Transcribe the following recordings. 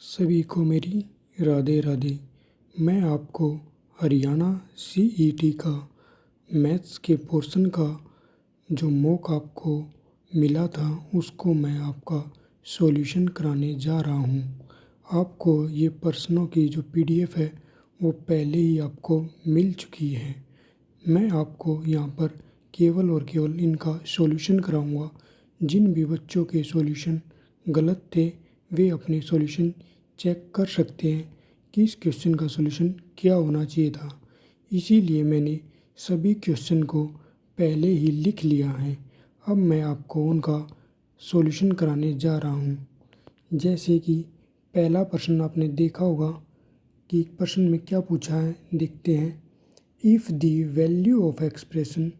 सभी को मेरी राधे राधे। मैं आपको हरियाणा सीईटी का मैथ्स के पोर्शन का जो मॉक आपको मिला था उसको मैं आपका सॉल्यूशन कराने जा रहा हूँ। आपको ये प्रश्नों की जो पीडीएफ है वो पहले ही आपको मिल चुकी है। मैं आपको यहाँ पर केवल और केवल इनका सॉल्यूशन कराऊंगा। जिन भी बच्चों के सॉल्यूशन गलत थे वे अपने सॉल्यूशन चेक कर सकते हैं कि इस क्वेश्चन का सॉल्यूशन क्या होना चाहिए था। इसीलिए मैंने सभी क्वेश्चन को पहले ही लिख लिया है। अब मैं आपको उनका सॉल्यूशन कराने जा रहा हूँ। जैसे कि पहला प्रश्न आपने देखा होगा कि प्रश्न में क्या पूछा है, देखते हैं। If the value of expression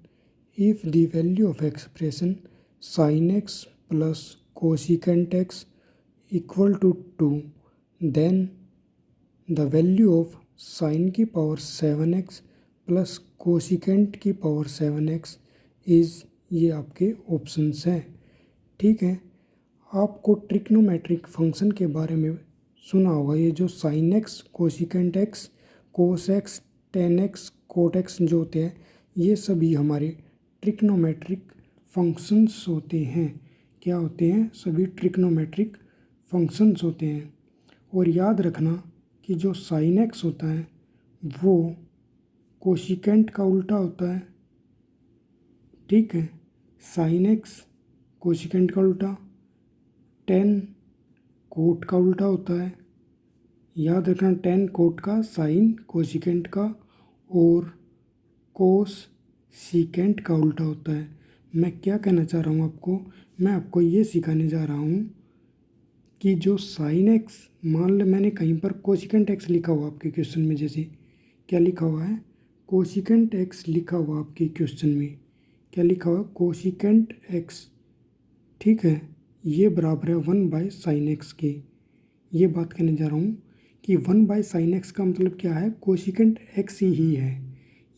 sin x plus cosecant x equal to 2, then the value of sin की पावर 7x प्लस कोसिकेंट की पावर 7x इज़, ये आपके ऑप्शंस हैं। ठीक है, आपको ट्रिग्नोमेट्रिक फंक्शन के बारे में सुना होगा। ये जो sine x, cosecant x, cos x, tan x, cot x जो होते हैं ये सभी हमारे ट्रिग्नोमेट्रिक फंक्शंस होते हैं। क्या होते हैं? सभी ट्रिग्नोमेट्रिक फंक्शंस होते हैं। और याद रखना कि जो साइन एक्स होता है वो कोसिकेंट का उल्टा होता है। ठीक है, साइन एक्स कोसिकेंट का उल्टा, टेन कोट का उल्टा होता है। याद रखना, टेन कोट का, साइन कोसिकेंट का और कोस सीकेंट का उल्टा होता है। मैं क्या कहना चाह रहा हूँ आपको, मैं आपको ये सिखाने जा रहा हूँ कि जो साइन एक्स, मान लो मैंने कहीं पर कोसिकेंट एक्स लिखा हुआ आपके क्वेश्चन में, जैसे क्या लिखा हुआ है, कोसिकेंट एक्स लिखा हुआ आपके क्वेश्चन में, क्या लिखा हुआ, कोसिकेंट एक्स। ठीक है, ये बराबर है 1/sin x के। ये बात कहने जा रहा हूँ कि 1/sin x का मतलब क्या है, कोसिकेंट एक्स ही है,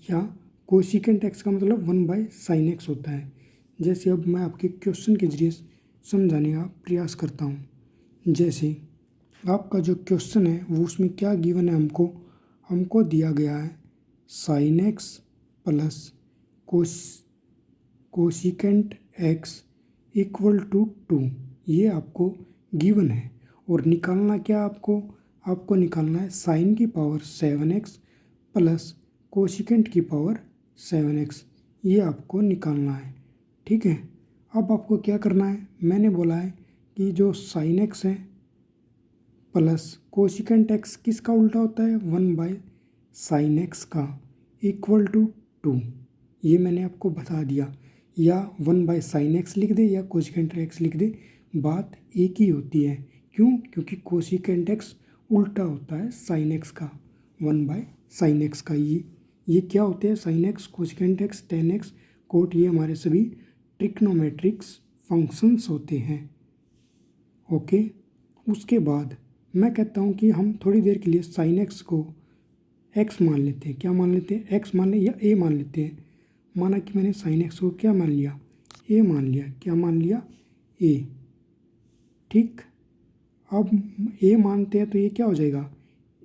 या कोसिकेंट एक्स का मतलब 1/sin x होता है। जैसे अब मैं आपके क्वेश्चन के जरिए समझाने का प्रयास करता हूँ। जैसे आपका जो क्वेश्चन है वो उसमें क्या गिवन है, हमको दिया गया है sin x plus cosecant x equal to 2। ये आपको गिवन है। और निकालना क्या आपको निकालना है साइन की पावर 7x प्लस कोसिकेंट की पावर 7x। ये आपको निकालना है। ठीक है, अब आपको क्या करना है, मैंने बोला है कि जो साइन एक्स है प्लस कोसिकेंट एक्स किसका उल्टा होता है, 1/sin x का, इक्वल टू 2। ये मैंने आपको बता दिया। या 1/sin x लिख दे या कोसिकेंट एक्स लिख दे, बात एक ही होती है। क्यों? क्योंकि कोसिकेंट एक्स उल्टा होता है साइन एक्स का, 1/sin x का। ये क्या होते हैं, sine x, cosecant x, tan x, cot, ये हमारे सभी ट्रिग्नोमेट्रिक्स फंक्शंस होते हैं। ओके, उसके बाद मैं कहता हूँ कि हम थोड़ी देर के लिए साइन एक्स को एक्स मान लेते हैं। क्या मान लेते हैं? एक्स मान लें या ए मान लेते हैं। माना कि मैंने साइन एक्स को क्या मान लिया, ए मान लिया। क्या मान लिया? ए। ठीक, अब ए मानते हैं तो ये क्या हो जाएगा,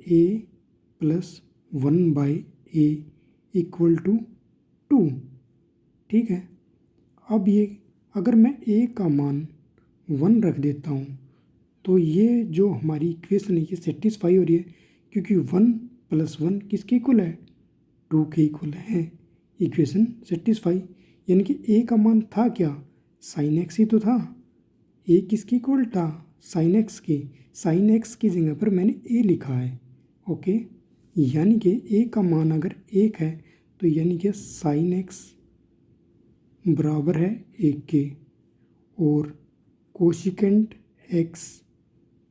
ए प्लस 1/a इक्वल टू 2। ठीक है, अब ये अगर मैं ए का मान 1 रख देता हूँ तो ये जो हमारी इक्वेशन है ये सेटिस्फाई हो रही है, क्योंकि 1 + 1 किसके इक्वल है, 2 के इक्वल है। इक्वेशन सेटिस्फाई, यानी कि ए का मान था क्या, साइन एक्स ही तो था। ए किसके इक्वल था, साइन एक्स के। साइन एक्स की जगह पर मैंने ए लिखा है। ओके, यानी कि ए का मान अगर 1 है तो यानी कि साइन एक्स बराबर है 1 के, और कोसिकेंट एक्स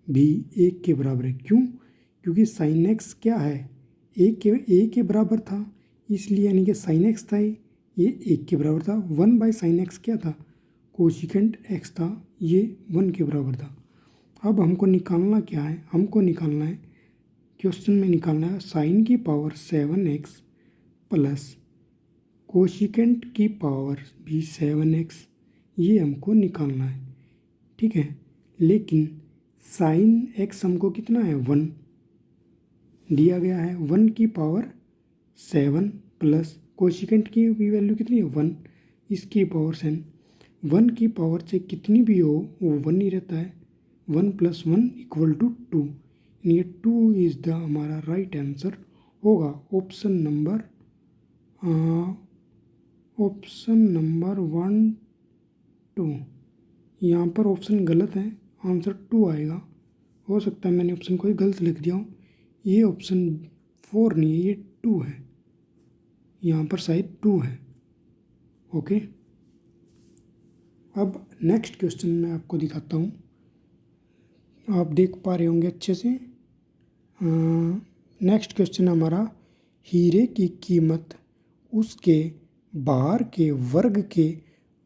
भी 1 के बराबर है। क्यों? क्योंकि साइन एक्स क्या है, ए के बराबर था, इसलिए यानी कि साइन एक्स था, ये 1 के बराबर था। 1/sin x क्या था, कोसिकेंट एक्स था, ये 1 के बराबर था। अब हमको निकालना क्या है, हमको निकालना है, क्वेश्चन में निकालना है साइन की पावर 7x प्लस कोसिकेंट की पावर भी 7x। ये हमको निकालना है। ठीक है, लेकिन साइन एक्स हमको कितना है 1 दिया गया है, 1 की पावर 7 प्लस कोशिकेंट की भी वैल्यू कितनी है 1, इसकी पावर 7। 1 की पावर से कितनी भी हो वो 1 ही रहता है। 1 + 1 = 2, ये 2 इज़ द हमारा राइट आंसर होगा। ऑप्शन नंबर 1 2, यहाँ पर ऑप्शन गलत है, आंसर 2 आएगा। हो सकता है मैंने ऑप्शन कोई गलत लिख दिया हो, ये ऑप्शन 4 नहीं है, ये 2 है, यहाँ पर शायद 2 है। ओके, अब नेक्स्ट क्वेश्चन मैं आपको दिखाता हूँ, आप देख पा रहे होंगे अच्छे से। नेक्स्ट क्वेश्चन हमारा, हीरे की कीमत उसके बाहर के वर्ग के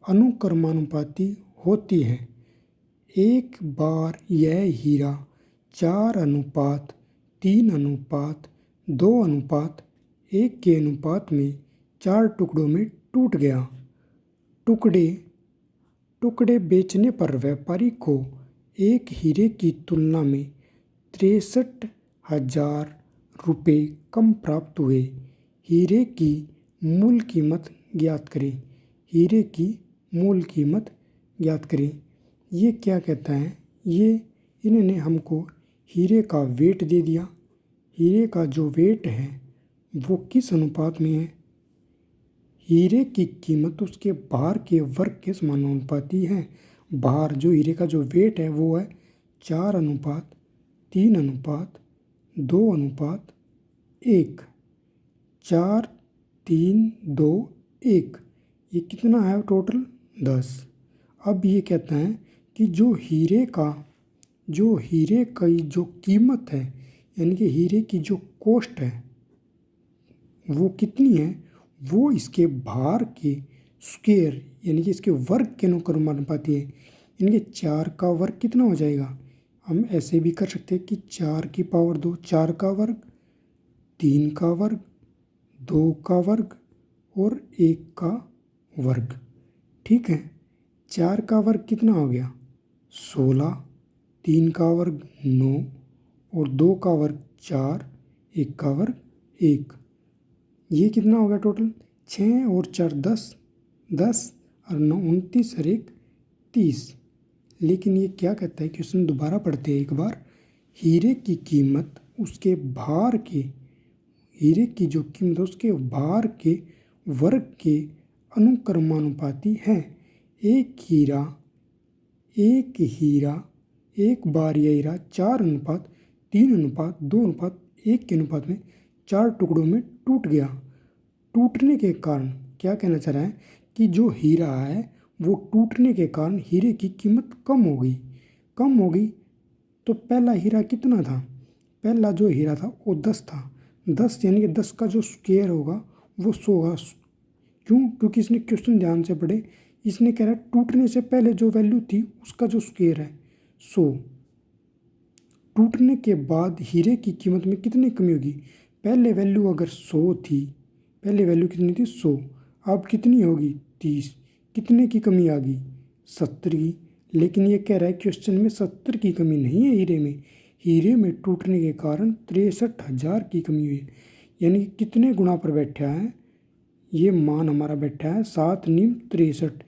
अनुक्रमानुपाती होती है। एक बार यह हीरा 4:3:2:1 के अनुपात में 4 टुकड़ों में टूट गया। टुकड़े बेचने पर व्यापारी को एक हीरे की तुलना में 63,000 रुपये कम प्राप्त हुए। हीरे की मूल कीमत ज्ञात करें। हीरे की मूल कीमत ज्ञात करें। ये क्या कहता है, ये इन्होंने हमको हीरे का वेट दे दिया। हीरे का जो वेट है वो किस अनुपात में है, हीरे की कीमत उसके बाहर के वर्ग के समानुपाती है। बाहर जो हीरे का जो वेट है वो है 4:3:2:1। 4 3 2 1, ये कितना है टोटल 10। अब ये कहता है कि जो हीरे की जो कीमत है, यानी कि हीरे की जो कॉस्ट है वो कितनी है, वो इसके भार के स्क्वायर यानी कि इसके वर्ग के अनुक्रमानुपाती है। यानी कि 4 का वर्ग कितना हो जाएगा, हम ऐसे भी कर सकते हैं कि 4 की पावर 2, 4 का वर्ग, 3 का वर्ग, 2 का वर्ग और 1 का वर्ग। ठीक है, 4 का वर्ग कितना हो गया 16, 3 का वर्ग 9 और 2 का वर्ग 4, 1 का वर्ग 1। ये कितना हो गया टोटल 6 और 4 10, 10 और 9 29 और 1 30। लेकिन ये क्या कहता है, क्वेश्चन दोबारा पढ़ते हैं एक बार। हीरे की कीमत उसके भार के, हीरे की जो कीमत है उसके भार के वर्ग के अनुक्रमानुपाती है। एक बार यह हीरा 4:3:2:1 के अनुपात में 4 टुकड़ों में टूट गया। टूटने के कारण क्या कहना चाह रहा है कि जो हीरा है वो टूटने के कारण हीरे की कीमत कम हो गई। तो पहला हीरा कितना था, पहला जो हीरा था वो 10 था। 10 यानी कि 10 का जो स्क्वायर होगा वो 100 होगा। क्यों, क्योंकि इसने क्वेश्चन ध्यान से पढ़े, इसने कह रहा है टूटने से पहले जो वैल्यू थी उसका जो स्क्वायर है 100। टूटने के बाद हीरे की कीमत में कितनी कमी होगी, पहले वैल्यू अगर 100 थी, पहले वैल्यू कितनी थी 100, अब कितनी होगी 30, कितने की कमी आ गई 70 की। लेकिन ये कह रहा है क्वेश्चन में 70 की कमी नहीं है हीरे में टूटने के कारण 63,000 की कमी हुई। यानी कि कितने गुना पर बैठा है, ये मान हमारा बैठा है 7 × 63,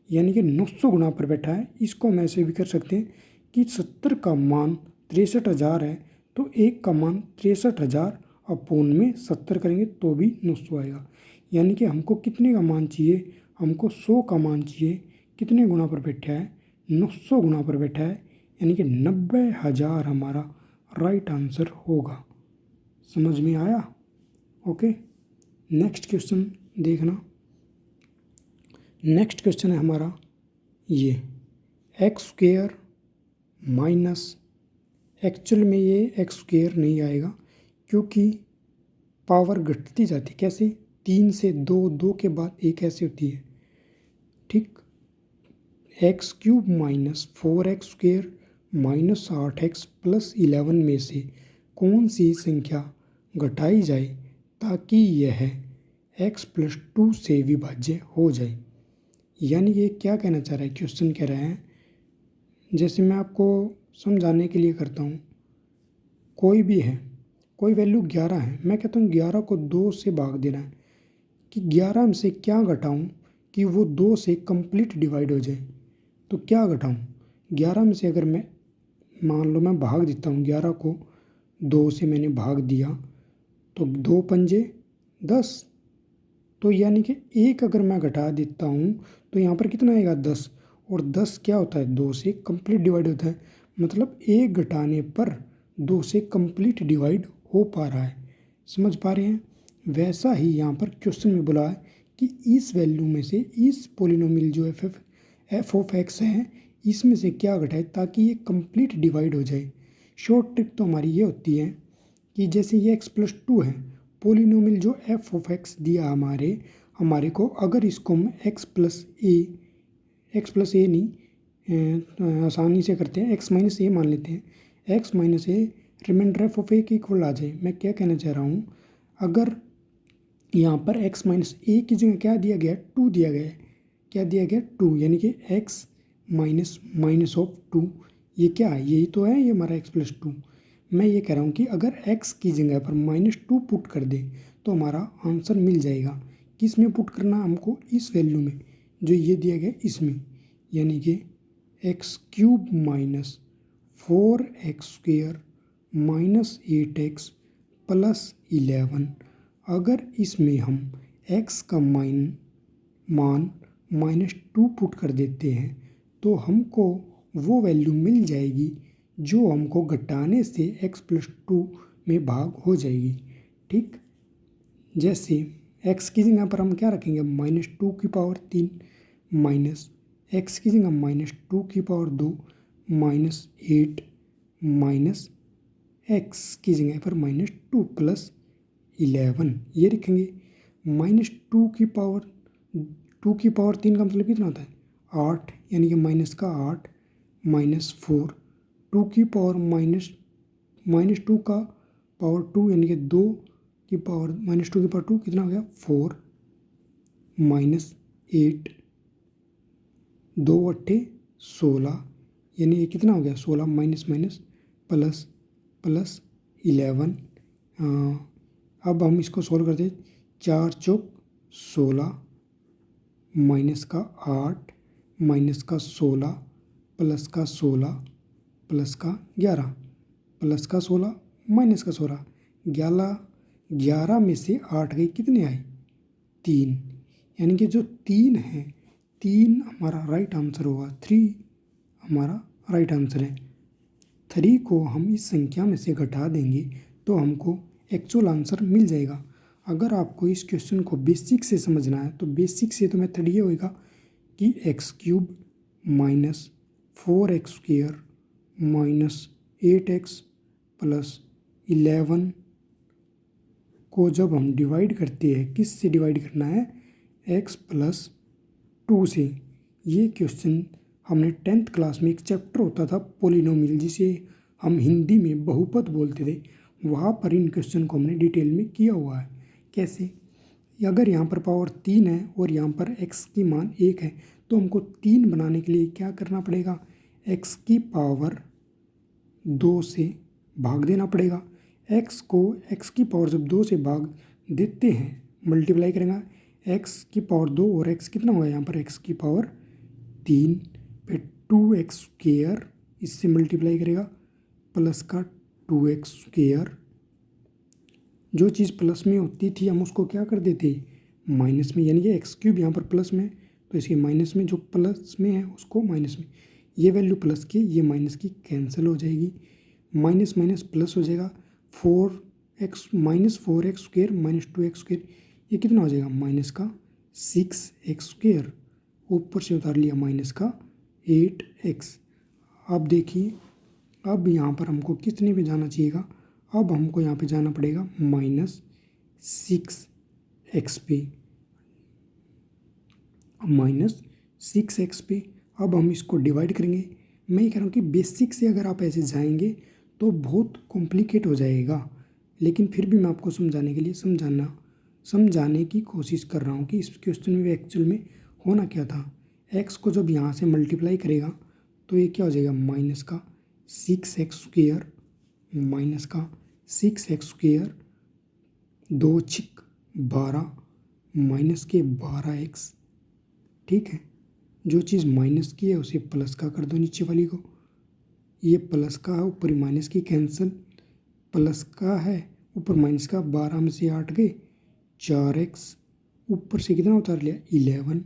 यानी कि 900 गुना पर बैठा है। इसको हम ऐसे भी कर सकते हैं कि 70 का मान 63,000 है तो 1 का मान 63,000 अपोन में 70 करेंगे तो भी 900 आएगा। यानी कि हमको कितने का मान चाहिए, हमको 100 का मान चाहिए। कितने गुना पर बैठा है 900 गुना पर बैठा है, यानी कि 90,000 हमारा राइट आंसर होगा। समझ में आया। ओके, नेक्स्ट क्वेश्चन देखना। नेक्स्ट क्वेश्चन है हमारा ये x² माइनस, एक्चुअल में ये x² नहीं आएगा क्योंकि पावर घटती जाती, कैसे 3 से 2, 2 के बाद 1 ऐसे होती है। ठीक, x³ minus 4x² minus 8x plus 11 में से कौन सी संख्या घटाई जाए ताकि यह x + 2 से विभाज्य हो जाए। यानी ये क्या कहना चाह रहा है, क्वेश्चन कह रहा है, जैसे मैं आपको समझाने के लिए करता हूँ। कोई भी है, कोई वैल्यू 11 है, मैं कहता हूँ 11 को 2 से भाग देना है कि 11 में से क्या घटाऊँ कि वो 2 से कंप्लीट डिवाइड हो जाए। तो क्या घटाऊँ, 11 में से अगर मैं मान लो मैं भाग देता हूँ, 11 को 2 से मैंने भाग दिया तो 2 पंजे 10, तो यानी कि एक अगर मैं घटा देता हूँ तो यहाँ पर कितना आएगा 10, और 10 क्या होता है 2 से कंप्लीट डिवाइड होता है, मतलब एक घटाने पर 2 से कंप्लीट डिवाइड हो पा रहा है। समझ पा रहे हैं। वैसा ही यहाँ पर क्वेश्चन में बोला है कि इस वैल्यू में से इस पोलिनोमियल जो एफ ऑफ एक्स है इसमें से क्या घटाए ताकि ये कंप्लीट डिवाइड हो जाए। शॉर्ट ट्रिक तो हमारी ये होती है कि जैसे ये x+2 है, पोलिनोमियल जो एफ ऑफ एक्स दिया हमारे को, अगर इसको हम x+a नहीं आसानी से करते हैं, x-a मान लेते हैं, x-a रिमाइंडर एफ ऑफ ए के इक्वल आ जाए। मैं क्या कहना चाह रहा हूँ, अगर यहाँ पर x-a की जगह क्या दिया गया, 2 दिया गया है, क्या दिया गया 2, यानी कि x माइनस ऑफ 2, ये क्या है, यही तो है, ये हमारा x+2। मैं ये कह रहा हूँ कि अगर x की जगह पर -2 पुट कर दे तो हमारा आंसर मिल जाएगा। किस में पुट करना हमको, इस वैल्यू में जो ये दिया गया इसमें, यानी कि x³ minus 4x² minus 8x plus 11। अगर इसमें हम x का मान -2 पुट कर देते हैं तो हमको वो वैल्यू मिल जाएगी जो हमको घटाने से x+2 में भाग हो जाएगी। ठीक, जैसे x की जगह पर हम क्या रखेंगे, -2⁻³ माइनस x की जगह -2⁻² माइनस 8 माइनस x की जगह पर -2 प्लस 11 ये रखेंगे। -2⁻3 का मतलब कितना होता है 8, यानी कि -8 माइनस 4, 2 की पावर -2 का पावर 2 यानी कि 2 की पावर -2 की पावर 2 कितना हो गया 4 माइनस 8, 2 अट्ठे 16, यानी ये कितना हो गया 16 माइनस माइनस प्लस 11। अब हम इसको सोल्व करते हैं, 4 चौक 16 माइनस का 8 माइनस का 16 प्लस का 16 प्लस का 11 प्लस का 16 माइनस का 16, 11 में से 8 गई, कितने आए 3, यानी कि जो 3 है 3 हमारा राइट आंसर होगा, 3 हमारा राइट आंसर है। 3 को हम इस संख्या में से घटा देंगे तो हमको एक्चुअल आंसर मिल जाएगा। अगर आपको इस क्वेश्चन को बेसिक से समझना है तो बेसिक से तो मेथड ये होएगा कि x³ minus 4x² minus 8x plus 11 को जब हम डिवाइड करते हैं, किस से डिवाइड करना है, x+2 से। ये क्वेश्चन हमने 10th क्लास में एक चैप्टर होता था पोलिनोमियल, जिसे हम हिंदी में बहुपद बोलते थे, वहाँ पर इन क्वेश्चन को हमने डिटेल में किया हुआ है। कैसे, अगर यहाँ पर पावर 3 है और यहाँ पर x की मान 1 है तो हमको 3 बनाने के लिए क्या करना पड़ेगा, x की पावर 2 से भाग देना पड़ेगा। x को x की पावर जब 2 से भाग देते हैं, मल्टीप्लाई करेंगे, x की पावर 2 और x कितना होगा यहाँ पर x की पावर 3 पे 2x² इससे मल्टीप्लाई करेगा प्लस का 2x²। जो चीज़ प्लस में होती थी हम उसको क्या कर देते माइनस में, यानी कि x³ यहाँ पर प्लस में तो इसके माइनस में, जो प्लस में है उसको माइनस में, ये वैल्यू प्लस की ये माइनस की कैंसिल हो जाएगी, माइनस माइनस प्लस हो जाएगा, 4x minus 4x² minus 2x², ये कितना हो जाएगा माइनस का 6x², ऊपर से उतार लिया माइनस का 8x। अब देखिए, अब यहाँ पर हमको कितने पे जाना चाहिएगा, अब हमको यहाँ पे जाना पड़ेगा -6x पे, -6x पे। अब हम इसको डिवाइड करेंगे। मैं ये कह रहा हूँ कि बेसिक से अगर आप ऐसे जाएंगे तो बहुत कॉम्प्लिकेट हो जाएगा, लेकिन फिर भी मैं आपको समझाने के लिए समझाने की कोशिश कर रहा हूँ कि इस क्वेश्चन में एक्चुअल में होना क्या था। x को जब यहाँ से मल्टीप्लाई करेगा तो ये क्या हो जाएगा माइनस का 6x² माइनस का 6x², 2 छिक 12 माइनस के 12x। ठीक है, जो चीज़ माइनस की है उसे प्लस का कर दो नीचे वाली को। ये प्लस का है, ऊपर माइनस की कैंसिल, प्लस का है ऊपर माइनस का, 12 में से 8 गए 4x, ऊपर से कितना उतार लिया 11।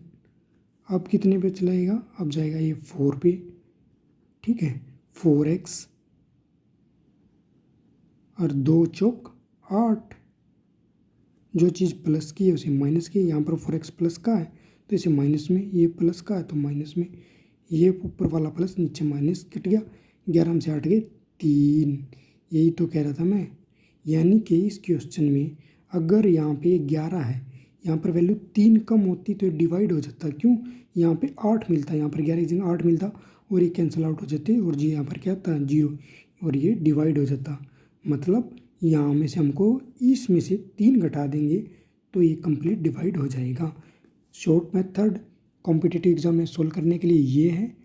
अब कितने पे चलाएगा, अब जाएगा ये 4 पे। ठीक है, 4x और 2 चौक 8। जो चीज़ प्लस की है उसे माइनस की, यहाँ पर 4x प्लस का है तो इसे माइनस में, ये प्लस का है तो माइनस में, ये ऊपर वाला प्लस नीचे माइनस कट गया, 11 में से 8 गए 3। यही तो कह रहा था मैं। यानी कि इस क्वेश्चन में अगर यहाँ पे 11 है, यहाँ पर वैल्यू 3 कम होती तो डिवाइड हो जाता। क्यों, यहाँ पे 8 मिलता, यहाँ पर 11 की जगह 8 मिलता और ये कैंसिल आउट हो जाते और जी यहाँ पर क्या था 0 और ये डिवाइड हो जाता। मतलब यहाँ में से हमको इसमें से 3 घटा देंगे तो ये कंप्लीट डिवाइड हो जाएगा। शॉर्ट मेथड कॉम्पिटिटिव एग्जाम में सोल्व करने के लिए ये है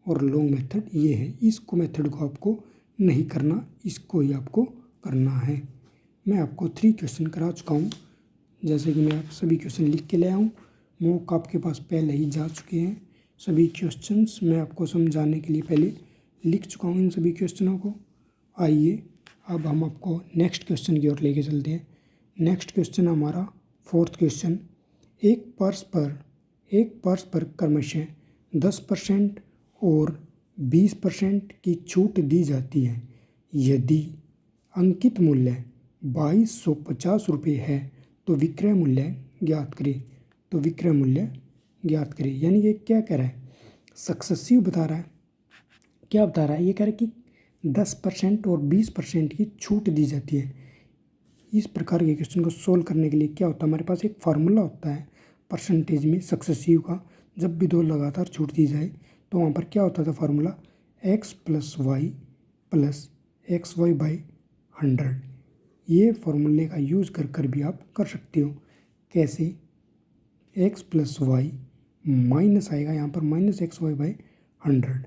और लॉन्ग मेथड ये है। इसको मेथड को आपको नहीं करना, इसको ही आपको करना है। मैं आपको 3 क्वेश्चन करा चुका हूँ, जैसे कि मैं आप सभी क्वेश्चन लिख के ले आऊँ। मॉक आपके पास पहले ही जा चुके हैं। सभी क्वेश्चंस मैं आपको समझाने के लिए पहले लिख चुका हूँ इन सभी क्वेश्चनों को। आइए अब हम आपको नेक्स्ट क्वेश्चन की ओर लेके चलते हैं। नेक्स्ट क्वेश्चन हमारा 4th क्वेश्चन। एक पर्स पर क्रमशः 10% और 20% की छूट दी जाती है। यदि अंकित मूल्य 2250 रुपये है तो विक्रय मूल्य ज्ञात करें। तो विक्रय मूल्य ज्ञात करें, यानी ये क्या कह रहा है, सक्सेसिव बता रहा है। क्या बता रहा है, ये कह रहा है कि 10% और 20% की छूट दी जाती है। इस प्रकार के क्वेश्चन को सोल्व करने के लिए क्या होता है, हमारे पास एक फार्मूला होता है परसेंटेज में सक्सेसिव का। जब भी 2 लगातार छूट दी जाए तो वहाँ पर क्या होता था फार्मूला, x + y + xy/100। ये फार्मूले का यूज़ कर भी आप कर सकते हो। कैसे, x + y माइनस आएगा यहाँ पर -xy/100।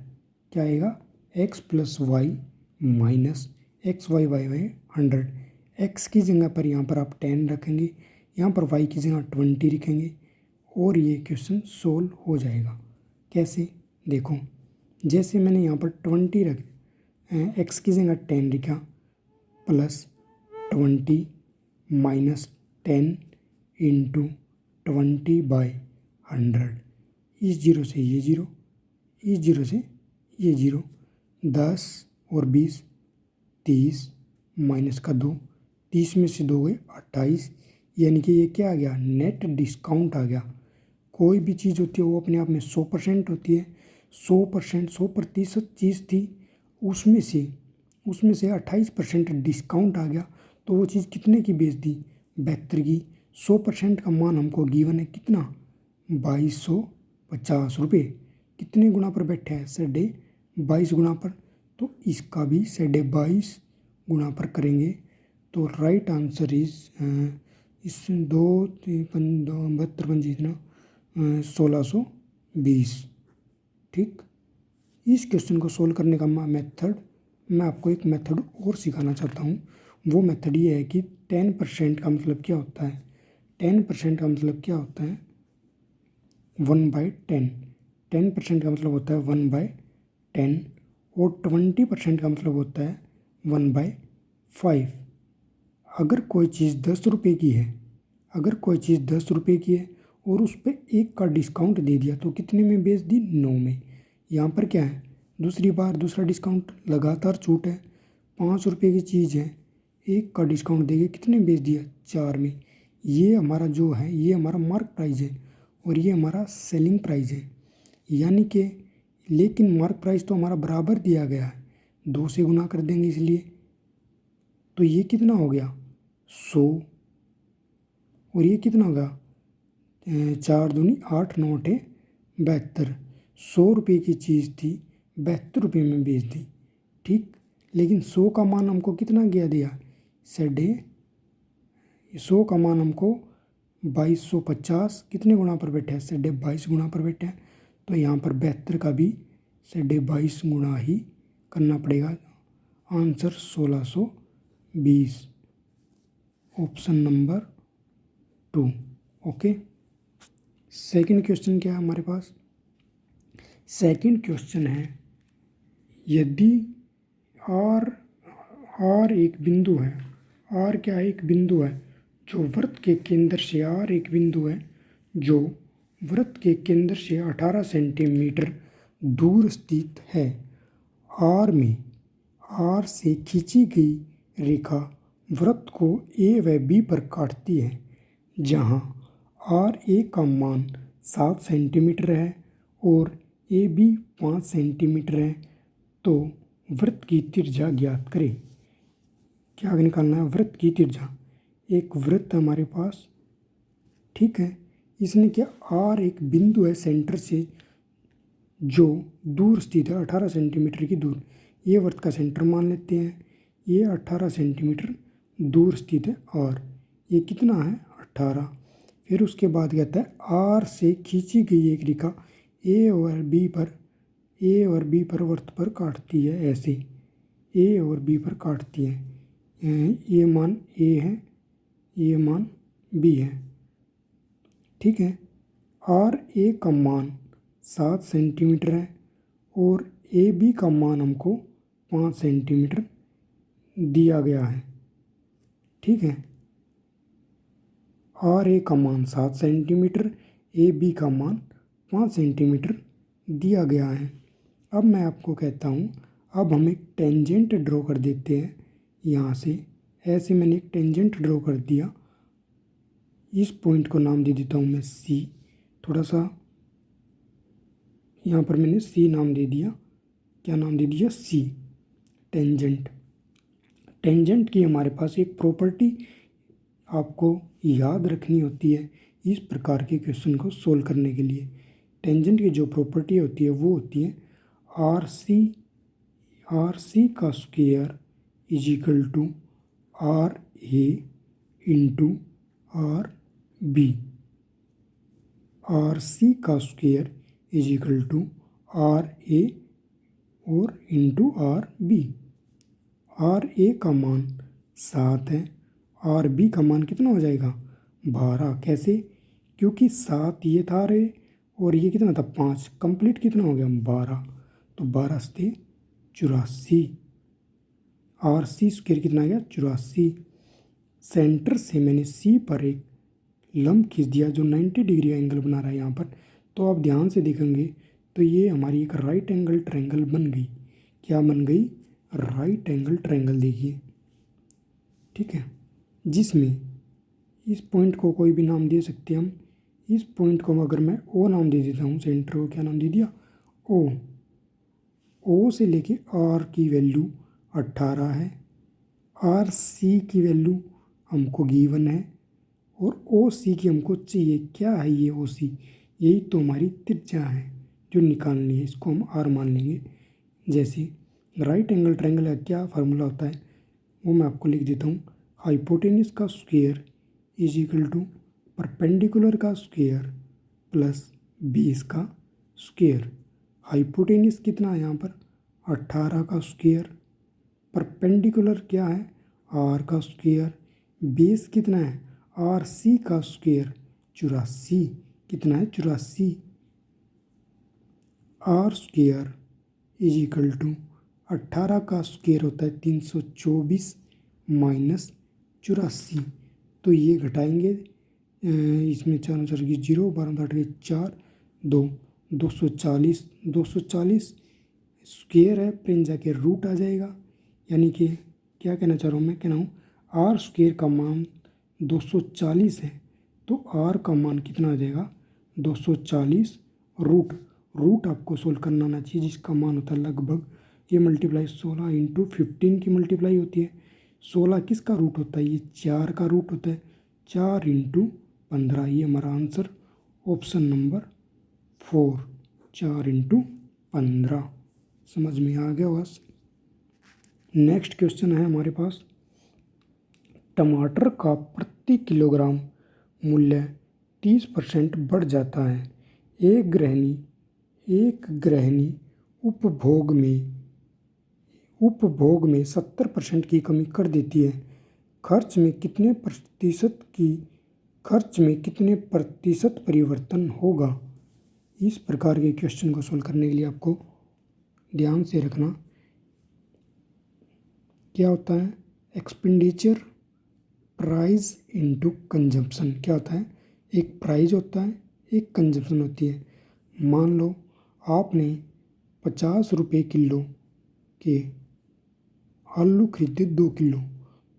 क्या आएगा, x + y minus xy/100। x की जगह पर यहाँ पर आप 10 रखेंगे, यहाँ पर y की जगह 20 रखेंगे और ये क्वेश्चन सोल्व हो जाएगा। कैसे, देखो, जैसे मैंने यहाँ पर 20 रख, x की जगह 10 लिखा प्लस 20 माइनस 10 इंटू 20/100। इस 0 से ये 0, इस 0 से ये 0, 10 और 20 30 माइनस का 2, 30 में से 2 गए 28। यानी कि ये क्या आ गया, नेट डिस्काउंट आ गया। कोई भी चीज़ होती है वो अपने आप में 100% होती है। 100% 100% चीज़ थी, उसमें से 28% डिस्काउंट आ गया तो वो चीज़ कितने की बेच दी, 72 की। 100% का मान हमको गिवन है कितना, 2250 रुपये। कितने गुना पर बैठा है, 22.5 गुना पर। तो इसका भी 22.5 गुना पर करेंगे तो राइट आंसर इज इस 2 72 पंजी इतना 1620। ठीक, इस क्वेश्चन को सोल्व करने का मेथड, मैं आपको एक मेथड और सिखाना चाहता हूँ। वो मेथड ये है कि 10% का मतलब क्या होता है, 10% का मतलब क्या होता है, 1/10। 10% का मतलब होता है 1/10 और 20% का मतलब होता है 1/5। अगर कोई चीज़ 10 रुपये की है, अगर कोई चीज़ 10 रुपये की है और उस पर 1 का डिस्काउंट दे दिया तो कितने में बेच दी, 9 में। यहाँ पर क्या है, दूसरी बार दूसरा डिस्काउंट, लगातार छूट है। 5 रुपये की चीज़ है, 1 का डिस्काउंट देके कितने में बेच दिया, 4 में। ये हमारा जो है, ये हमारा मार्क प्राइस है और ये हमारा सेलिंग प्राइस है। यानी कि लेकिन मार्क प्राइस तो हमारा बराबर दिया गया है, 2 से गुना कर देंगे इसलिए। तो ये कितना हो गया, 100 और ये कितना होगा, 4 दूनी 8 9 8 72। 100 रुपये की चीज़ थी, 72 रुपये में बेच दी। ठीक, लेकिन 100 का मान हमको कितना गया दिया, 100 का मान हमको 2250 कितने गुना पर बैठा है, 22.5 गुना पर बैठा है। तो यहाँ पर 72 का भी 22.5 गुना ही करना पड़ेगा। Answer 1620, option number 2। Okay, second question क्या है हमारे पास? सेकंड क्वेश्चन है, यदि आर आर एक बिंदु है, आर क्या है? एक बिंदु है जो वृत्त के केंद्र से, आर एक बिंदु है जो वृत्त के केंद्र से 18 सेंटीमीटर दूर स्थित है। आर में आर से खींची गई रेखा वृत्त को ए व बी पर काटती है। जहाँ आर ए का मान 7 सेंटीमीटर है और ए बी 5 सेंटीमीटर है, तो वृत्त की त्रिज्या ज्ञात करें। क्या निकालना है? वृत्त की त्रिज्या। एक वृत्त हमारे पास, ठीक है, इसने क्या, आर एक बिंदु है सेंटर से जो दूर स्थित है 18 सेंटीमीटर की दूर। ये वृत्त का सेंटर मान लेते हैं। ये 18 सेंटीमीटर दूर स्थित है और ये कितना है? 18। फिर उसके बाद कहता है आर से खींची गई एक रेखा ए और बी पर वृत्त पर काटती है। ऐसे ए और बी पर काटती है। ये मान ए है, ये मान बी है, ठीक है। आर ए का मान 7 सेंटीमीटर है और ए बी का मान हमको 5 सेंटीमीटर दिया गया है, ठीक है। आर ए का मान 7 सेंटीमीटर, ए बी का मान 5 सेंटीमीटर दिया गया है। अब मैं आपको कहता हूँ, अब हम एक टेंजेंट ड्रॉ कर देते हैं यहाँ से। ऐसे मैंने एक टेंजेंट ड्रॉ कर दिया। इस पॉइंट को नाम दे देता हूँ मैं सी। थोड़ा सा यहाँ पर मैंने सी नाम दे दिया। क्या नाम दे दिया? सी। टेंजेंट। टेंजेंट की हमारे पास एक प्रॉपर्टी आपको याद रखनी होती है इस प्रकार के क्वेश्चन को सोल्व करने के लिए। टेंजेंट की जो प्रॉपर्टी होती है वो होती है आर सी का square is equal to R A into R B. R C का square is equal to R A और into R B. R A का मान 7 है, आर बी का मान कितना हो जाएगा? 12। कैसे? क्योंकि 7 ये था रे और ये कितना था? 5। कंप्लीट कितना हो गया? 12। तो 12 से 84। आर सी स्क्वायर कितना आ गया? 84। सेंटर से मैंने सी पर एक लंब खींच दिया जो 90 डिग्री एंगल बना रहा है यहाँ पर। तो आप ध्यान से देखेंगे तो ये हमारी एक राइट एंगल ट्रायंगल बन गई। क्या बन गई? Right angle triangle. देखिए, ठीक है, जिसमें इस पॉइंट को कोई भी नाम दे सकते हैं हम। इस पॉइंट को अगर मैं ओ नाम दे देता हूँ, सेंटर को क्या नाम दे दिया? ओ। ओ से लेके आर की वैल्यू 18 है, आर सी की वैल्यू हमको गिवन है और ओ सी की हमको चाहिए। क्या है ये ओ सी? यही तो हमारी त्रिज्या है जो निकालनी है। इसको हम आर मान लेंगे। जैसे राइट एंगल ट्रायंगल का क्या फार्मूला होता है वो मैं आपको लिख देता हूँ। हाइपोटेनस का square is equal to perpendicular का स्क्वायर प्लस बेस का स्क्वायर। हाइपोटेनस कितना है यहाँ पर? 18 का स्क्वायर। परपेंडिकुलर क्या है? आर का स्क्वायर। बेस कितना है? आर सी का स्क्वायर 84। कितना है? 84। R square is equal to 18 का स्क्वायर होता है 324 माइनस 84। तो ये घटाएंगे, इसमें 4 4 की 0, 12 8 के 4, 2 240। 240 स्क्वायर है, प्लेन जाके रूट आ जाएगा। यानी कि क्या कहना चाह रहा हूँ मैं? कह रहा हूँ आर स्क्वायर का मान 240 है तो आर का मान कितना आ जाएगा? 240 रूट आपको सोल्व करना आना चाहिए, जिसका मान होता है लगभग, ये मल्टीप्लाई 16 इंटू 15 की मल्टीप्लाई होती है। 16 किसका रूट होता है? ये 4 का रूट होता है। 4 इंटू 15। ये हमारा आंसर ऑप्शन नंबर 4, 4 इंटू 15। समझ में आ गया बस? नेक्स्ट क्वेश्चन है हमारे पास, टमाटर का प्रति किलोग्राम मूल्य 30% बढ़ जाता है। एक गृहिणी उपभोग में उपभोग में 70% की कमी कर देती है। खर्च में कितने प्रतिशत परिवर्तन होगा। इस प्रकार के क्वेश्चन को सोल्व करने के लिए आपको ध्यान से रखना क्या होता है एक्सपेंडिचर प्राइस इनटू कंजम्पशन। क्या होता है, एक प्राइस होता है, एक कंजम्पशन होती है। मान लो आपने 50 रुपये किलो के आलू खरीदे 2 किलो,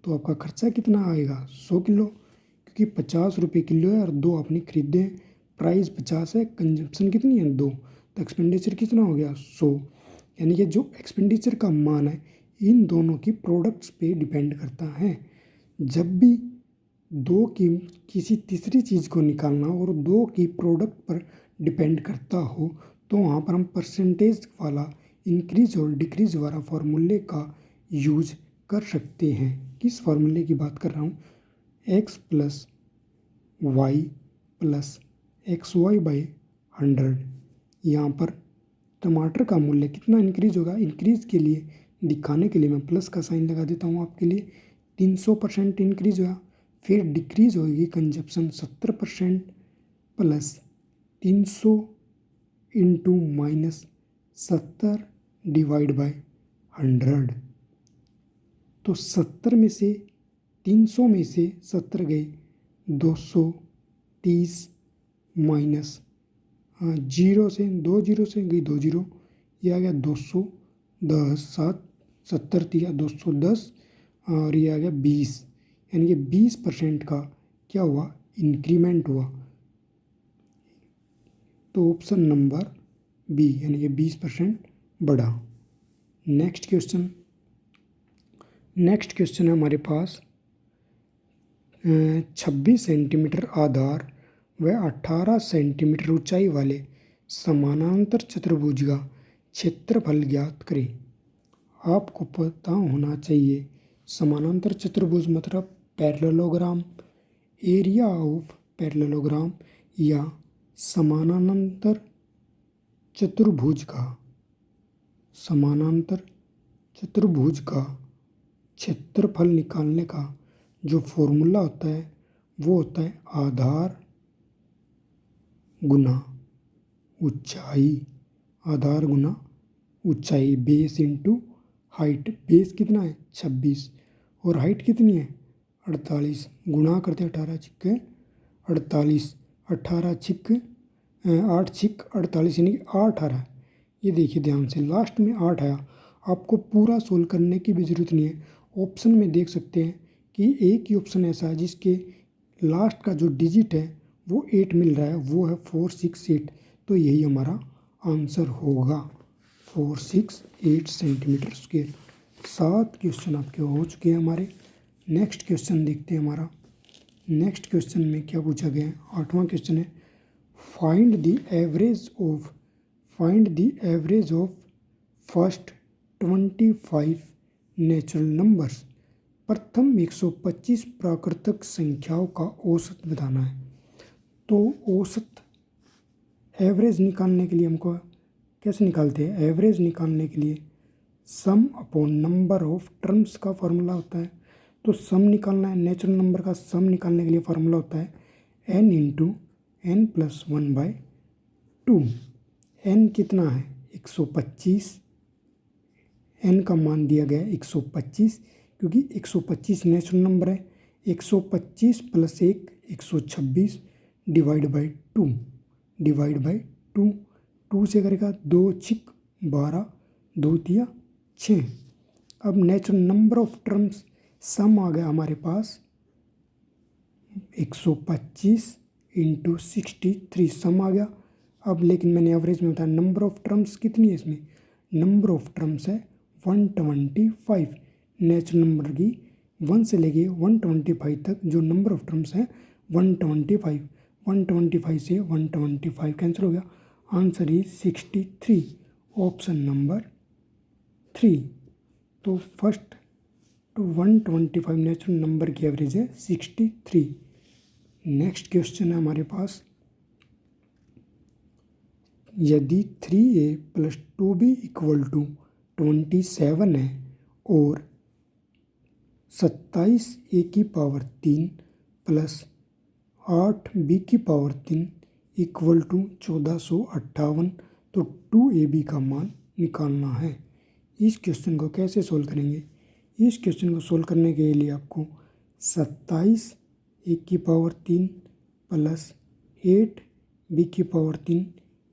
तो आपका खर्चा कितना आएगा 100 किलो, क्योंकि 50 रुपये किलो है और 2 आपने खरीदे हैं। प्राइस 50 है, कंजम्पशन कितनी है 2, तो एक्सपेंडिचर कितना हो गया 100। यानी कि जो एक्सपेंडिचर का मान है इन दोनों की प्रोडक्ट्स पे डिपेंड करता है। जब भी दो की किसी तीसरी चीज़ को निकालना और दो की प्रोडक्ट पर डिपेंड करता हो तो वहाँ पर हम परसेंटेज वाला इंक्रीज और डिक्रीज वाला फार्मूले का यूज कर सकते हैं। किस फार्मूले की बात कर रहा हूँ, x plus y plus x y by 100। यहाँ पर टमाटर का मूल्य कितना इंक्रीज होगा, इंक्रीज के लिए दिखाने के लिए मैं प्लस का साइन लगा देता हूँ आपके लिए। 300% इंक्रीज हुआ। फिर डिक्रीज होगी consumption 70% plus 300 into minus 70 divide by 100। तो 70 में से 300 में से 70 गए 230 माइनस 0 से 2 जीरो से गई 2 जीरो, ये आ गया 210, 70 दिया 210 और ये आ गया 20, यानी कि 20% का क्या हुआ इंक्रीमेंट हुआ। तो ऑप्शन नंबर बी यानी कि 20% बढ़ा। नेक्स्ट क्वेश्चन है हमारे पास 26 सेंटीमीटर आधार व 18 सेंटीमीटर ऊंचाई वाले समानांतर चतुर्भुज का क्षेत्रफल ज्ञात करें। आपको पता होना चाहिए समानांतर चतुर्भुज मतलब पैरेललोग्राम, एरिया ऑफ पैरेललोग्राम या समानांतर चतुर्भुज का क्षेत्रफल निकालने का जो फॉर्मूला होता है वो होता है आधार गुना ऊंचाई, बेस इंटू हाइट। बेस कितना है 26 और हाइट कितनी है 48, गुणा करते 18 छिक 48, 18 छिक 8 छिक 48 यानी कि 8 आ रहा है। ये देखिए ध्यान से, लास्ट में 8 आया। आपको पूरा सोल्व करने की भी ज़रूरत नहीं है। ऑप्शन में देख सकते हैं कि एक ही ऑप्शन ऐसा है जिसके लास्ट का जो डिजिट है वो 8 मिल रहा है, वो है 468। तो यही हमारा आंसर होगा 468 सेंटीमीटर स्क्वायर। 7 क्वेश्चन आपके हो चुके हैं हमारे। नेक्स्ट क्वेश्चन देखते हैं हमारा। नेक्स्ट क्वेश्चन में क्या पूछा गया है, 8वां क्वेश्चन है find the average of first 25 natural numbers. प्रथम 125 प्राकृतिक संख्याओं का औसत बताना है। तो औसत एवरेज निकालने के लिए हमको कैसे निकालते हैं, एवरेज निकालने के लिए सम अपॉन नंबर ऑफ टर्म्स का फार्मूला होता है। तो सम निकालना है, नेचुरल नंबर का सम निकालने के लिए फार्मूला होता है n into n plus 1/2। n कितना है 125, n का मान दिया गया है 125 क्योंकि 125 नेचुरल नंबर है। 125 प्लस 1 126 डिवाइड बाई 2 2 से करेगा 2 छिक 12, 2 तिया 6। अब natural number of terms sum आ गया हमारे पास 125 इंटू 63 सम आ गया। अब लेकिन मैंने एवरेज में बताया नंबर ऑफ टर्म्स कितनी है, इसमें नंबर ऑफ टर्म्स है 125। नेचुरल नंबर की 1 से लेके 125 तक जो नंबर ऑफ टर्म्स है 125 से 125 कैंसिल हो गया। Answer is 63, option number 3। तो फर्स्ट टू 125 नेचुरल नंबर की एवरेज है 63। नेक्स्ट क्वेश्चन है हमारे पास यदि 3a + 2b = 27 है और 27 a³ plus 8b³ equal to 1458। तो 2ab का मान निकालना है। इस क्वेश्चन को कैसे सोल्व करेंगे? इस क्वेश्चन को सोल्व करने के लिए आपको 27 a³ plus 8b³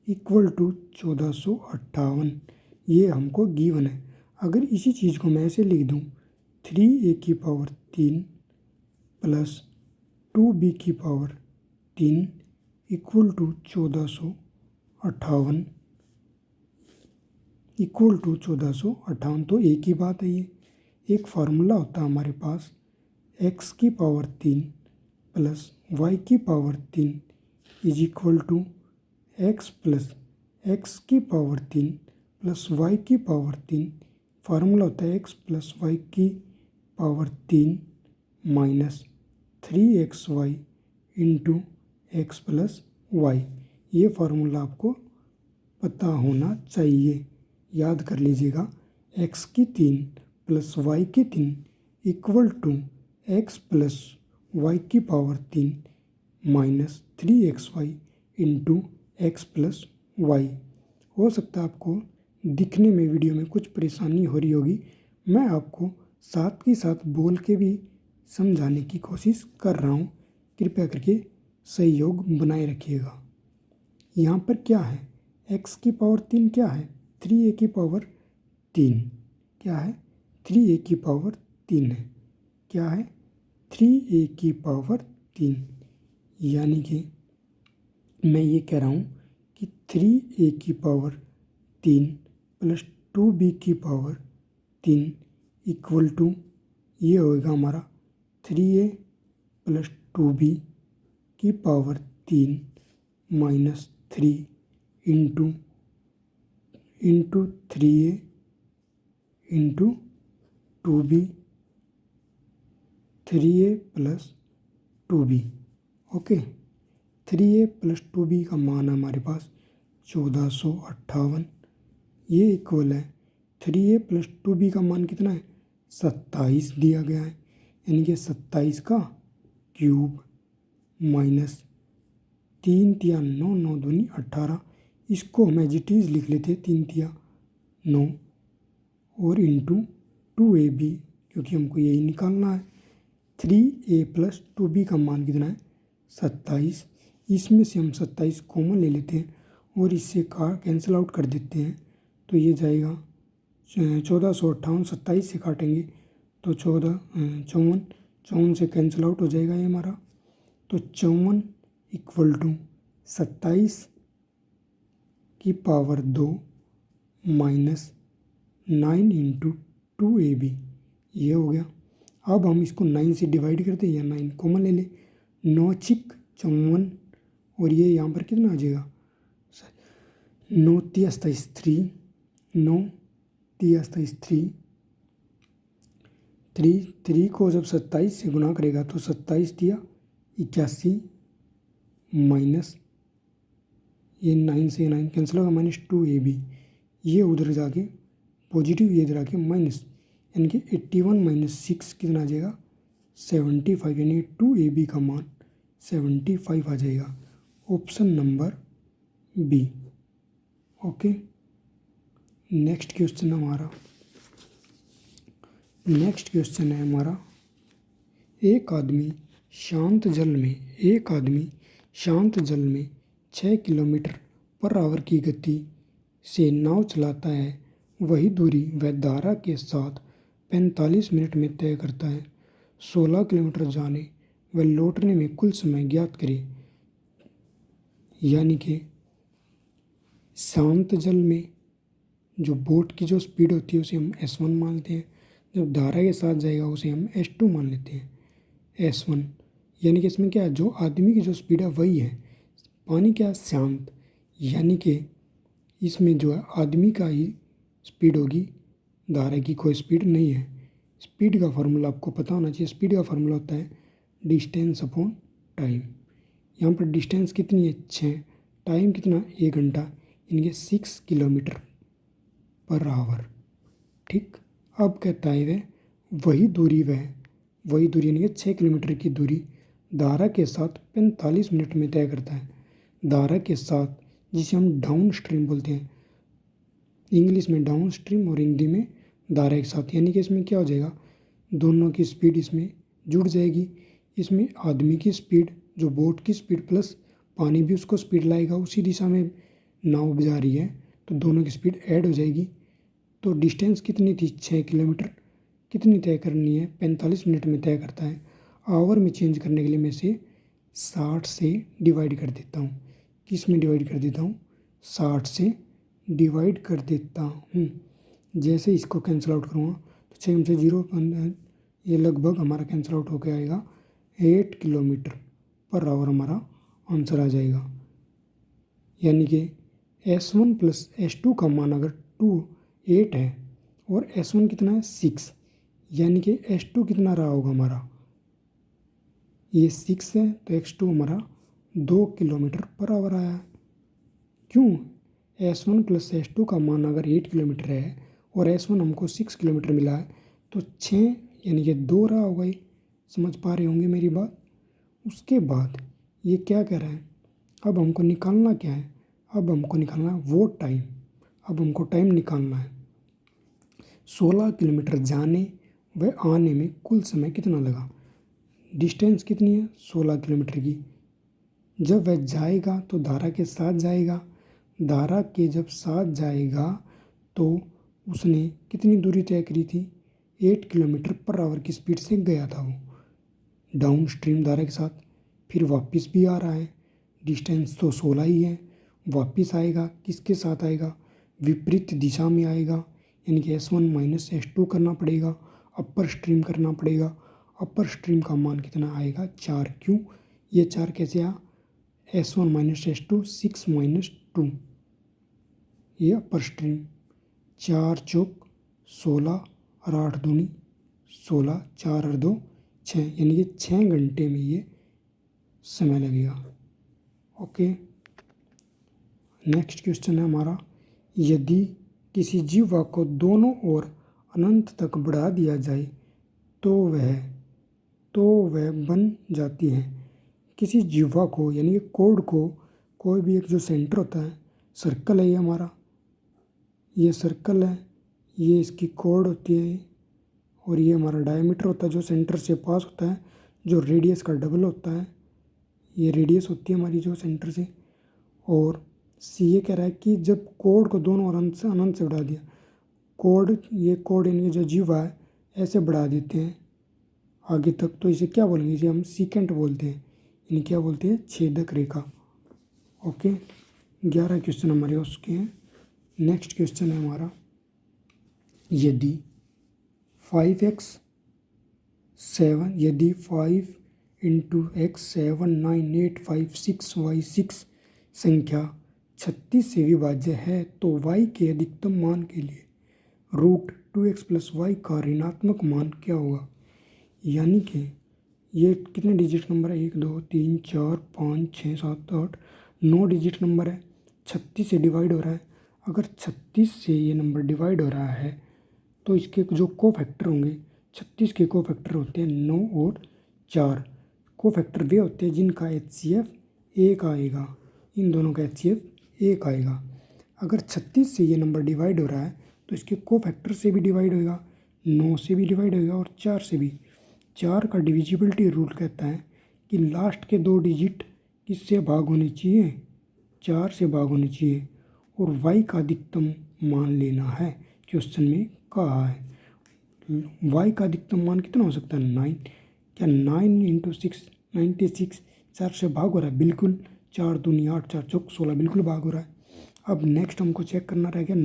equal to 1458 ये हमको गिवन है। अगर इसी चीज़ को मैं ऐसे लिख दूँ 3a³ plus 2b³ equal to 1458 तो एक ही बात है ये। एक फार्मूला होता है हमारे पास x³ plus y³ is equal to x plus x³ plus y³ formula होता है x plus y³ minus 3xy into x plus Y. ये फार्मूला आपको पता होना चाहिए, याद कर लीजिएगा। x³ plus y³ equal to x plus y³ minus 3xy into x plus Y. हो सकता है आपको दिखने में वीडियो में कुछ परेशानी हो रही होगी, मैं आपको साथ ही साथ बोल के भी समझाने की कोशिश कर रहा हूँ। कृपया करके सहयोग बनाए रखिएगा। यहाँ पर क्या है? x³ क्या है? 3a³ क्या है? 3a³ है। क्या है? 3a³ यानी कि मैं ये कह रहा हूँ कि 3a³ plus 2b³ equal to ये होगा हमारा 3a plus 2b³ minus 3 into 3a into 2b 3a plus 2b। Okay, 3a plus 2b का मान है हमारे पास 1458। ये इक्वल है 3a प्लस 2b का मान कितना है? 27 दिया गया है, यानी कि 27 का क्यूब माइनस 3 तिया 9 9 दूनी 18। इसको हम एज इट इज लिख लेते हैं 3 तिया 9 और इंटू 2ab क्योंकि हमको यही निकालना है। 3a प्लस 2b का मान कितना है? 27। इसमें से हम 27 कॉमन ले लेते हैं और इससे कैंसिल आउट कर देते हैं, तो ये जाएगा 1458। 27 से काटेंगे तो 54 से कैंसिल आउट हो जाएगा ये हमारा। तो 54 equal to 27² minus 9 into 2ab ये हो गया। अब हम इसको 9 से डिवाइड करते हैं या 9 कॉमन ले ले। 9 छिक 54 और ये यहाँ पर कितना आ जाएगा? 9 तिया 27 3 9 तिया 27 3 को जब 27 से गुना करेगा तो 27 तिया 81 माइनस ये 9 से 9 कैंसिल होगा माइनस 2ab। ये उधर जाके पॉजिटिव, ये इधर आके माइनस, यानी कि 81 माइनस 6 कितना आ जाएगा? 75, यानी 2ab का मान 75 आ जाएगा। Option number B. Okay, next question है हमारा एक आदमी शांत जल में 6 किलोमीटर पर आवर की गति से नाव चलाता है। वही दूरी वह धारा के साथ 45 मिनट में तय करता है। 16 किलोमीटर जाने व लौटने में कुल समय ज्ञात करें। यानी कि शांत जल में जो बोट की जो स्पीड होती है उसे हम s1 मान लेते हैं, जब धारा के साथ जाएगा उसे हम s2 मान लेते हैं, s1। यानी कि इसमें क्या है, जो आदमी की जो स्पीड है वही है। पानी क्या शांत, यानी कि इसमें जो है आदमी का ही स्पीड होगी, धारा की कोई स्पीड नहीं है। स्पीड का फार्मूला आपको पता होना चाहिए। स्पीड का फार्मूला होता है डिस्टेंस अपॉन टाइम। यहाँ पर डिस्टेंस कितनी है? 6, टाइम कितना? 1 घंटा, यानी कि 6 किलोमीटर पर आवर। ठीक, अब कहता है वही दूरी यानी कि 6 किलोमीटर की दूरी धारा के साथ 45 मिनट में तय करता है। धारा के साथ, जिसे हम डाउन स्ट्रीम बोलते हैं, इंग्लिश में डाउन स्ट्रीम और हिंदी में धारा के साथ, यानी कि इसमें क्या हो जाएगा, दोनों की स्पीड इसमें जुड़ जाएगी। इसमें आदमी की स्पीड, जो बोट की स्पीड प्लस पानी भी उसको स्पीड लाएगा, उसी दिशा में नाव जा रही है, तो दोनों की स्पीड ऐड हो जाएगी। तो डिस्टेंस कितनी थी, 6 किलोमीटर, कितनी तय करनी है, 45 मिनट में तय करता है। आवर में चेंज करने के लिए मैं इसे 60 से डिवाइड कर देता हूँ। किस में डिवाइड कर देता हूँ, 60 से डिवाइड कर देता हूँ। जैसे इसको कैंसिल आउट करूँगा तो 6 से 0, ये लगभग हमारा कैंसिल आउट होकर आएगा 8 किलोमीटर पर आवर हमारा आंसर आ जाएगा। यानी कि S1 प्लस S2 का मान अगर 8 है और S1 कितना है 6, यानी कि S2 कितना रहा होगा हमारा, ये 6 है, तो X2 हमारा 2 किलोमीटर पर आवर आया है। क्यों, S1 प्लस S2 का मान अगर 8 किलोमीटर है और S1 हमको 6 किलोमीटर मिला है, तो 6 यानी कि 2 रहा होगा। ये समझ पा रहे होंगे मेरी बात। उसके बाद ये क्या कह रहा है, अब हमको निकालना क्या है, अब हमको निकालना है वो टाइम। अब हमको टाइम निकालना है, 16 किलोमीटर जाने व आने में कुल समय कितना लगा। डिस्टेंस कितनी है, 16 किलोमीटर की। जब वह जाएगा तो धारा के साथ जाएगा, धारा के जब साथ जाएगा तो उसने कितनी दूरी तय करी थी, 8 किलोमीटर पर आवर की स्पीड से गया था वो डाउन स्ट्रीम धारा के साथ। फिर वापस भी आ रहा है, डिस्टेंस तो 16 ही है। वापस आएगा, किसके साथ आएगा, विपरीत दिशा में आएगा, यानी कि S1 माइनस S2 करना पड़ेगा, अपर स्ट्रीम करना पड़ेगा। अपर स्ट्रीम का मान कितना आएगा, 4। क्यों, ये 4 कैसे आया, S1 माइनस S2, 6 माइनस 2, ये अपर स्ट्रीम। 4 चौक 16 और 8 दूनी 16, 4 और 2 6, यानी कि 6 घंटे में ये समय लगेगा। ओके, नेक्स्ट क्वेश्चन है हमारा, यदि किसी जीवा को दोनों ओर अनंत तक बढ़ा दिया जाए तो वह बन जाती है। किसी जीवा को यानी कि कोड को, कोई भी एक जो सेंटर होता है, सर्कल है ये हमारा, ये सर्कल है, ये इसकी कोड होती है और ये हमारा डायमीटर होता है जो सेंटर से पास होता है, जो रेडियस का डबल होता है। ये रेडियस होती है हमारी जो सेंटर से। और सी ये कह रहा है कि जब कोड को दोनों ओर अनंत से बढ़ा दिया, ये कोड यानी जो जीवा है ऐसे बढ़ा देते हैं आगे तक, तो इसे क्या बोलेंगे, इसे हम सीकेंट बोलते हैं, यानी क्या बोलते हैं, छेदक रेखा। ओके, 11 क्वेश्चन हमारे उसके हैं। नेक्स्ट क्वेश्चन है हमारा, यदि 5x 7 यदि 5 इंटू एक्स 7 9 8 5 6 y 6 संख्या 36 से विभाज्य है तो y के अधिकतम मान के लिए रूट 2x प्लस वाई का ऋणात्मक मान क्या होगा। यानी कि ये कितने डिजिट नंबर है, 1 2 3 4 5 6 7 8 9 डिजिट नंबर है, 36 से डिवाइड हो रहा है। अगर 36 से ये नंबर डिवाइड हो रहा है तो इसके जो कोफैक्टर होंगे, 36 के कोफैक्टर होते हैं 9 और 4। कोफैक्टर वे होते हैं जिनका HCF 1 आएगा, इन दोनों का HCF 1 आएगा। अगर 36 से ये नंबर डिवाइड हो रहा है तो इसके कोफैक्टर से भी डिवाइड होगा, 9 से भी डिवाइड होगा और 4 से भी। 4 का डिविजिबिलिटी रूल कहता है कि लास्ट के 2 डिजिट किससे भाग होने चाहिए, 4 से भाग होने चाहिए। और y का अधिकतम मान लेना है, क्वेश्चन में कहा है। y का अधिकतम मान कितना हो सकता है, 9। क्या 9 इंटू 6 96, 4 से भाग हो रहा है, बिल्कुल। 4 दूनी 8 4 चौक 16, बिल्कुल भाग हो रहा है। अब नेक्स्ट हमको चेक करना रह गया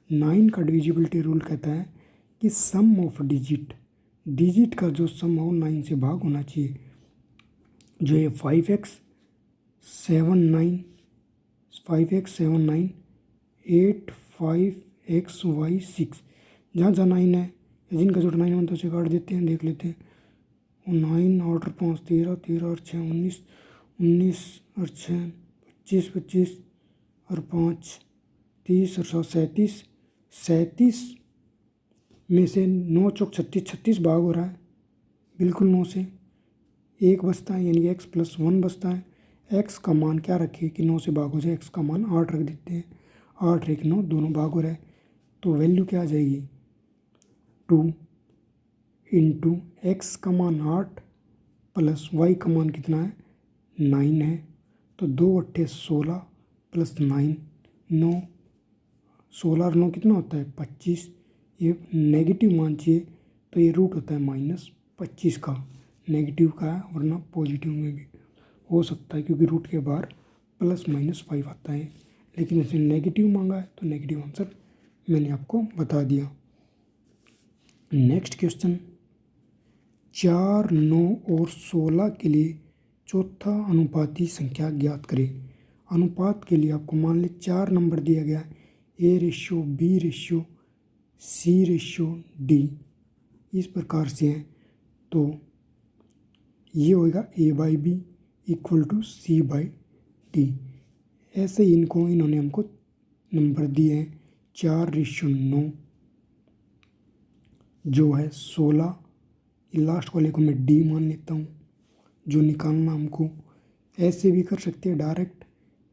9 का डिविजिबिलिटी रूल कहता है कि सम ऑफ डिजिट का जो सम हो 9 से भाग होना चाहिए। जो ये 5x 7 9 8 5xy 6, जहाँ जहाँ 9 है, जिनका जो 9 बनता है उसे काट देते हैं, देख लेते हैं। 9 और 5 13 13 और 6 19 19 और 6 25 25 और 5 30 और 7 37 37 में से 9 चौक 36, 36 भाग हो रहा है, बिल्कुल 9 से 1 बचता है, यानी x + 1 बचता है। x का मान क्या रखें कि 9 से भाग हो जाए, x का मान 8 रख देते हैं। 8 1 9 दोनों भाग हो रहा है, तो वैल्यू क्या आ जाएगी 2 इंटू एक्स का मान 8 प्लस y का मान कितना है 9 है, तो 2 8 16 प्लस 9 9, 16 और 9 कितना होता है 25। ये नेगेटिव मान चाहिए तो ये रूट होता है -25 का, नेगेटिव का है, वरना पॉजिटिव में भी हो सकता है क्योंकि रूट के बाहर +-5 आता है, लेकिन इसने नेगेटिव मांगा है तो नेगेटिव आंसर मैंने आपको बता दिया। नेक्स्ट क्वेश्चन, 4, 9 और 16 के लिए चौथा अनुपाती संख्या ज्ञात करें। अनुपात के लिए आपको मान लें 4 नंबर दिया गया है, A/B/C/D इस प्रकार से है, तो ये होगा A/B = C/D। ऐसे ही इन्होंने हमको नंबर दिए हैं 4/9 जो है 16, लास्ट वाले को मैं D मान लेता हूँ। जो निकालना हमको ऐसे भी कर सकते हैं डायरेक्ट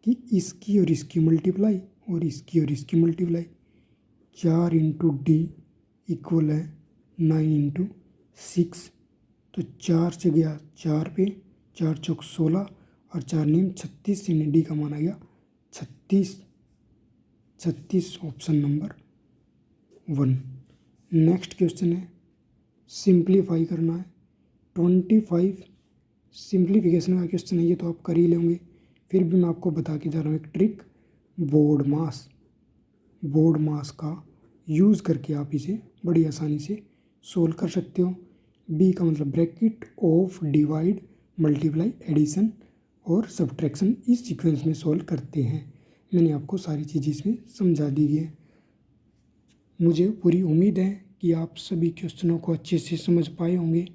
कि इसकी और इसकी मल्टीप्लाई और इसकी और इसकी मल्टीप्लाई, 4 × D इक्वल है 9 × 6, तो 4 से गया 4 पे, 4 चौक 16 और 4 9 36, यानी D का मान आ गया 36, ऑप्शन नंबर 1। नेक्स्ट क्वेश्चन है, सिंप्लीफाई करना है। 25 सिंप्लीफिकेशन का क्वेश्चन है, ये तो आप कर ही लेंगे, फिर भी मैं आपको बता के जा रहा हूँ एक ट्रिक। बोर्ड मास का यूज़ करके आप इसे बड़ी आसानी से सोल्व कर सकते हो। बी का मतलब bracket of divide multiply addition और सब्ट्रैक्शन इस सीक्वेंस में सोल्व करते हैं। मैंने आपको सारी चीज़ें इसमें समझा दी है। मुझे पूरी उम्मीद है कि आप सभी क्वेश्चनों को अच्छे से समझ पाए होंगे।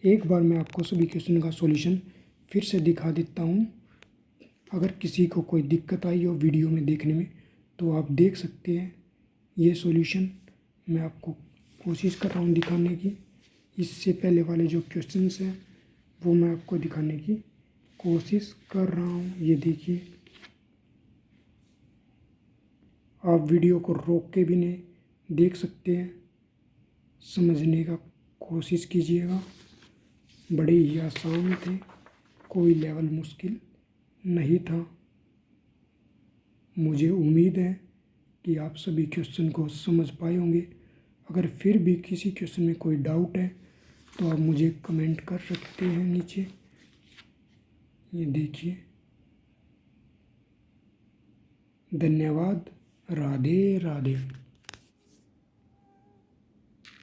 एक बार मैं आपको सभी क्वेश्चन का सॉल्यूशन फिर से दिखा देता हूँ। अगर किसी को कोई दिक्कत आई हो वीडियो में देखने में तो आप देख सकते हैं। ये सॉल्यूशन मैं आपको कोशिश कर रहा हूँ दिखाने की। इससे पहले वाले जो क्वेश्चंस हैं वो मैं आपको दिखाने की कोशिश कर रहा हूँ। ये देखिए, आप वीडियो को रोक के भी नहीं देख सकते हैं, समझने का कोशिश कीजिएगा। बड़े ही आसान थे, कोई लेवल मुश्किल नहीं था। मुझे उम्मीद है कि आप सभी क्वेश्चन को समझ पाए होंगे। अगर फिर भी किसी क्वेश्चन में कोई डाउट है तो आप मुझे कमेंट कर सकते हैं नीचे। ये देखिए, धन्यवाद, राधे राधे।